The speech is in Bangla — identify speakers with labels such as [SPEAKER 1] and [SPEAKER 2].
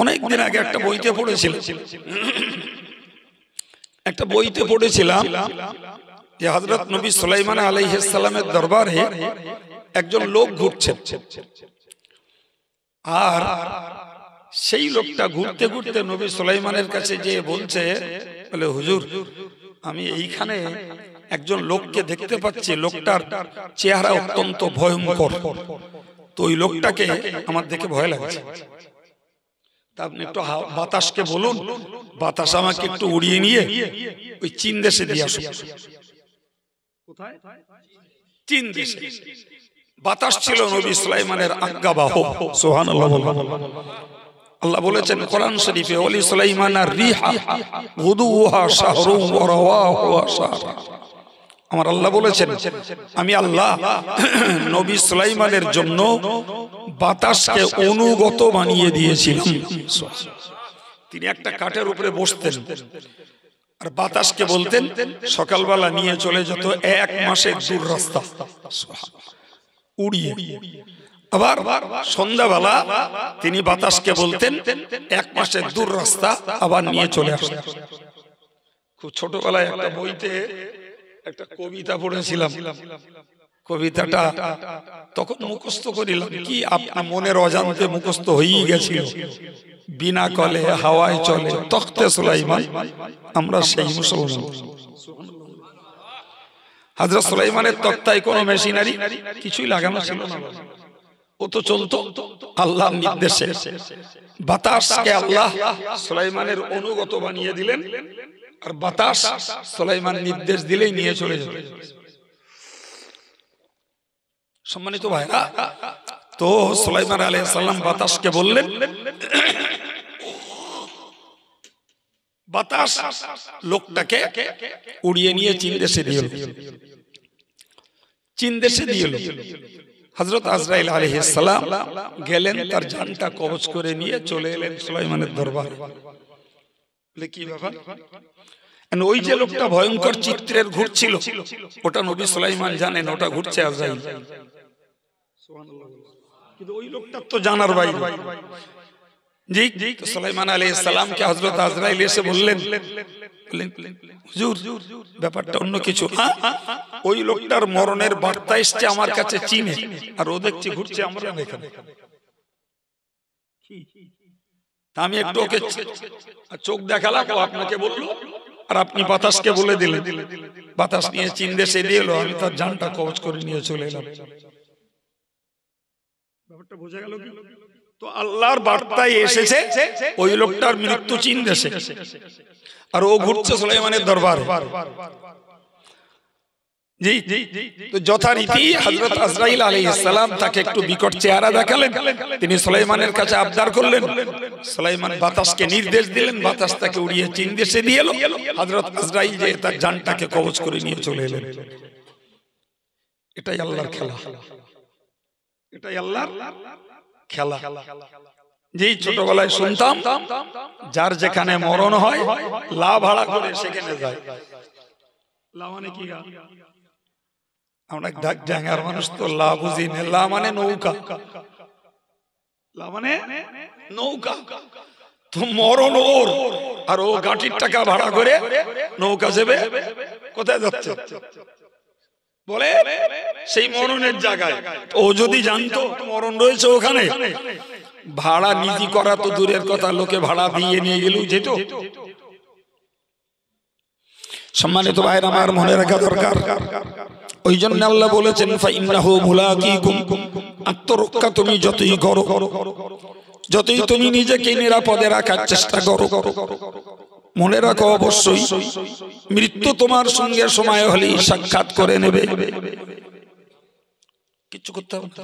[SPEAKER 1] অনেকদিন আগে একটা বইতে পড়েছিলাম যে হযরত নবী সুলাইমান আলাইহিস সালামের দরবারে একজন লোক ঘুরছে, আর সেই লোকটা ঘুরতে ঘুরতে নবী সুলাইমানের কাছে যেয়ে বলছে, বলে হুজুর আমি এইখানে একজন লোককে দেখতে পাচ্ছি, লোকটার চেহারা অত্যন্ত ভয়ঙ্কর, তো ওই লোকটাকে আমার দেখে ভয় লাগছে, তা আপনি একটু বাতাসকে বলুন বাতাস আমাকে একটু উড়িয়ে নিয়ে ওই চীন দেশে দিয়ে আসুন। কোথায়? চীন দেশে। বাতাস ছিল নবী সুলাইমানের আজ্ঞাবাহ। সুবহানাল্লাহ। আল্লাহ বলেছেন কোরআন শরীফে, ওয়ালি সুলাইমানার রিহা গুদুহা শাহরুন ওয়া রাওয়াহুহা শাহরা। আমার আল্লাহ বলেছেন আমি আল্লাহ নবী সুলাইমানের জন্য বাতাসকে অনুগত বানিয়ে দিয়েছিলাম। তিনি একটা কাঠের উপরে বসতেন আর বাতাসকে বলতেন সকালবেলা নিয়ে চলে যেত 1 মাসের দূর রাস্তা উড়িয়ে, আবার সন্ধ্যাবেলা তিনি বাতাসকে বলতেন 1 মাসের দূর রাস্তা আবার নিয়ে চলে আসতেন। খুব ছোটবেলায় একটা বইতে একটা কবিতা পড়েছিলাম, কবিতাটা তখন মুখস্থ করিলাম, কি আপনার মনের অজান্তে মুখস্থ হয়েই গেছিল। বিনা কলে হাওয়ায় চলে তখতে সুলাইমান, আমরা সেই মুসলমান। হযরত সুলাইমানের তক্তায় কোনো মেশিনারি কিছুই লাগানো ছিল না, ও তো চলতো আল্লাহর নির্দেশে। বাতাসকে আল্লাহ সুলাইমানের অনুগত বানিয়ে দিলেন, আর বাতাস সুলাইমান নির্দেশ দিলেই নিয়ে চলে যেত। সম্মানিত ভাইরা, তো সুলাইমান আলাইহিস সালাম বাতাসকে বললেন, বাতাস লোকটাকে উড়িয়ে নিয়ে চীন দেশে দিয়ে এলো। চীন দেশে দিয়ে এলো। হযরত আজরাইল আলাইহিস সালাম গেলেন, তার জানটা কবজ করে নিয়ে চলে এলেন সুলাইমানের দরবারে। বলে কি ব্যাপার? ওই যে লোকটা ভয়ঙ্কর চিত্রের ঘুরছিল, ওটা নবী সুলাইমান জানেন ওটা ঘুরছে আজরাইল, কিন্তু ওই লোকটা তো জানার বাইরে। জি, সুলাইমান আলাইহিস সালামকে হযরত আজরাইল এসে বললেন, হুজুর ব্যাপারটা অন্য কিছু। ওই লোকটার মরণের বার্তা এসছে আমার কাছে চীনে, আর ও দেখছি ঘুরছে আমরা এখানে। আমি একটু ওকে চোখ দেখালাম, ও আপনাকে বললো, আর আপনি বাতাসকে বলে দিলেন, বাতাস নিয়ে চীন দেশে দিয়ে এলো, আমি তার জানটা কবজ করে নিয়ে চলে এলাম। ব্যাপারটা বোঝা গেল কি? তো আল্লাহর বার্তায় এসেছে ওই লোকটার মৃত্যু চীন দেশে, আর ও ঘুরছে সুলাইমানের দরবারে। জি, তো যথারীতি হযরত আজরাইল আলাইহিস সালাম তাকে একটু বিকট চেহারা দেখালেন। তিনি সুলাইমানের কাছে আবদার করলেন, সুলাইমান বাতাসকে নির্দেশ দিলেন, বাতাস তাকে উড়িয়ে চীন দেশে দিয়ে এলো। হযরত আজরাইল যে তার জানটাকে কবজ করে নিয়ে চলে এলেন। এটাই আল্লাহর খেলা, এটাই আল্লাহর খেলা। যেই ছোটবেলায় শুনতাম যার যেখানে মরণ হয় লা ভাড়া করে সেখানে যায়। লা মানে কি? আমরা ডাঙ্গার মানুষ তো লা বুঝি না। লা মানে নৌকা, লা মানে নৌকা। তো মরণ ওর, আর ও গাঁটির টাকা ভাড়া করে নৌকা যাবে। কোথায় যাচ্ছে? বলে সেই মরণের জায়গায়। ও যদি জানতো মরণ রয়েছে ওখানে, ভাড়া নীতি করা তো দূরের কথা, লোকে ভাড়া দিয়ে নিয়ে গেলেও যেত। সম্মানিত ভাইরা আমার, মনে রাখা দরকার। ওই জন্য আল্লাহ বলেছেন ফাইন্নাহু মুলাকিকুম, আত্মরক্ষা তুমি যতই করো, যতই তুমি নিজেকে নিরাপদে রাখার চেষ্টা করো, মনে রাখো অবশ্যই মৃত্যু তোমার সঙ্গে সময় হলেই সাক্ষাৎ করে নেবে। কিছু করতে হবে না।